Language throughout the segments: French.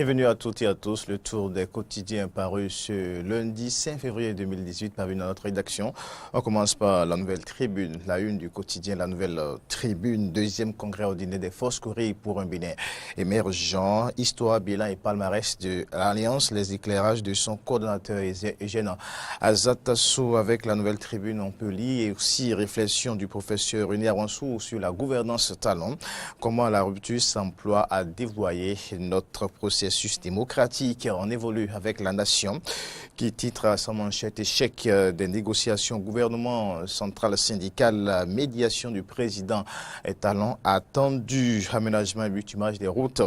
Bienvenue à toutes et à tous. Le tour des quotidiens parus ce lundi 5 février 2018 parvenu dans notre rédaction. On commence par la Nouvelle Tribune, la une du quotidien La Nouvelle Tribune, deuxième congrès ordinaire des forces Corée pour un Bénin émergent. Histoire, bilan et palmarès de l'Alliance, les éclairages de son coordonnateur Eugène Azatasso avec la Nouvelle Tribune, on peut lire, et aussi réflexion du professeur René Arwansou sur la gouvernance talent, comment la rupture s'emploie à dévoyer notre processus démocratique. On évolue avec la nation qui titre à sa manchette échec des négociations gouvernement central syndical, médiation du président et talent attendu, aménagement et bitumage des routes.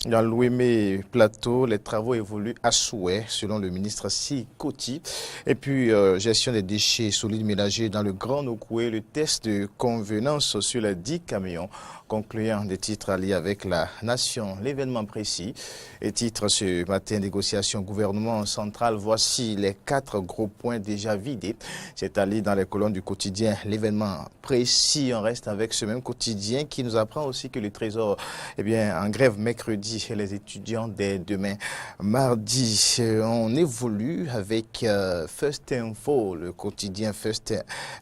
Dans l'Ouémé Plateau, les travaux évoluent à souhait selon le ministre Sikoti. Et puis gestion des déchets solides ménagers dans le Grand Nokoué, le test de convenance sur les 10 camions concluant des titres alliés avec la nation, l'événement précis. Et titre ce matin, négociation gouvernement central, voici les 4 gros points déjà vidés. C'est allé dans les colonnes du quotidien, l'événement précis. On reste avec ce même quotidien qui nous apprend aussi que le Trésor en grève mercredi et les étudiants dès demain mardi. On évolue avec First Info, le quotidien First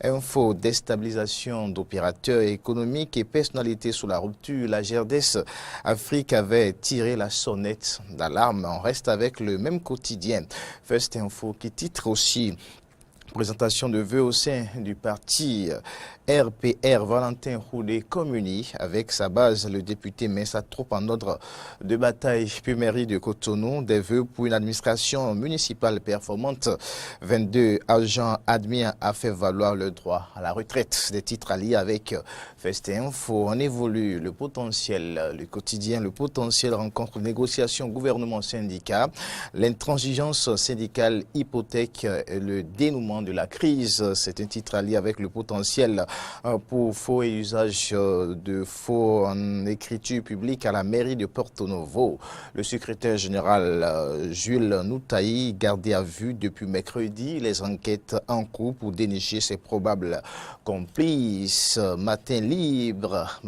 Info, déstabilisation d'opérateurs économiques et personnalités sous la rupture. La GRDS Afrique avait tiré la sonnette d'alarme. On reste avec le même quotidien First Info qui titre aussi présentation de vœux au sein du parti RPR. Valentin Houdé communie avec sa base. Le député met sa troupe en ordre de bataille. Puis mairie de Cotonou, des vœux pour une administration municipale performante. 22 agents admis a fait valoir le droit à la retraite. Des titres alliés avec First Info. On évolue le potentiel, le quotidien, le potentiel rencontre négociation gouvernement syndicat. L'intransigeance syndicale hypothèque le dénouement de la crise. C'est un titre allié avec le potentiel pour faux et usage de faux en écriture publique à la mairie de Porto Novo. Le secrétaire général Jules Noutaï gardé à vue depuis mercredi. Les enquêtes en cours pour dénicher ses probables complices. Matin libre,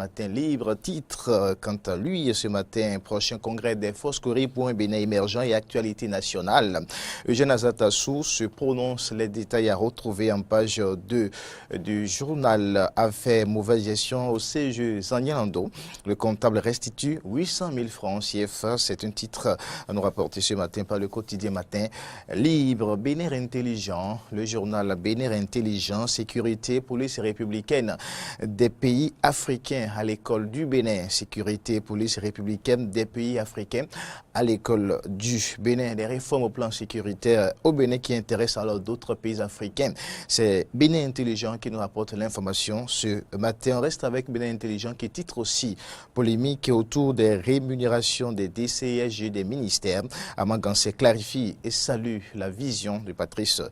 titre quant à lui ce matin, prochain congrès des forces Corée pour un Bénin émergent et actualité nationale. Eugène Azatasso se prononce, les détails à retrouver en page 2 du journal. Affaire mauvaise gestion au CESE Zanyalando. Le comptable restitue 800 000 francs CFA. C'est un titre à nous rapporter ce matin par le quotidien Matin Libre. Bénin intelligent, le journal Bénin intelligent, sécurité, police républicaine des pays africains à l'école du Bénin. Sécurité, police républicaine des pays africains à l'école du Bénin. Des réformes au plan sécuritaire au Bénin qui intéressent alors d'autres pays africains. C'est Bénin Intelligent qui nous rapporte l'information ce matin. On reste avec Bénin Intelligent qui titre aussi polémique autour des rémunérations des DCSG des ministères. Amagansé clarifie et salue la vision de Patrice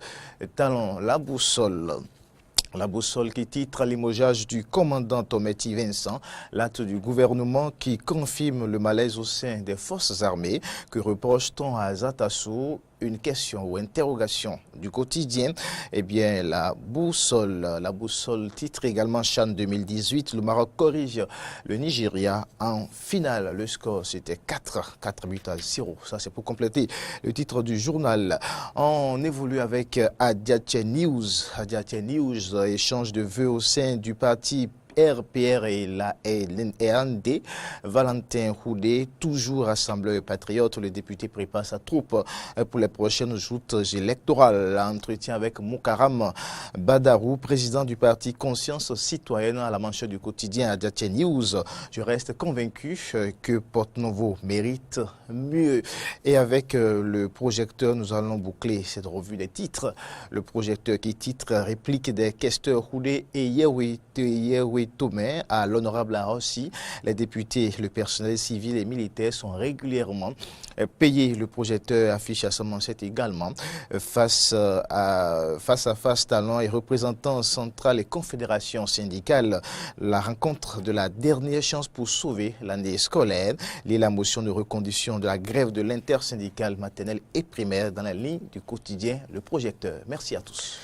Talon. La boussole qui titre limogeage du commandant Tometi Vincent, l'acte du gouvernement qui confirme le malaise au sein des forces armées. Que reproche-t-on à Azatasso? Une question ou interrogation du quotidien. La boussole titre également CHAN 2018. Le Maroc corrige le Nigeria en finale. Le score c'était 4 buts à 0. Ça c'est pour compléter le titre du journal. On évolue avec Adiaté News. Échange de vœux au sein du parti RPR et la LND. Valentin Houdé, toujours rassembleur patriote, le député prépare sa troupe pour les prochaines joutes électorales. Entretien avec Moukaram Badarou, président du parti Conscience Citoyenne, à la manchette du quotidien Adiaté News. Je reste convaincu que Porto Novo mérite mieux. Et avec le projecteur, nous allons boucler cette revue des titres. Le projecteur qui titre réplique des questeurs Houdé et Yewi Tomé à l'honorable Arossi. Les députés, le personnel civil et militaire sont régulièrement payés. Le projecteur affiche à sa manchette également face à face talent et représentants central et confédération syndicale. La rencontre de la dernière chance pour sauver l'année scolaire. La motion de reconduction de la grève de l'intersyndicale maternelle et primaire dans la ligne du quotidien Le Projecteur. Merci à tous.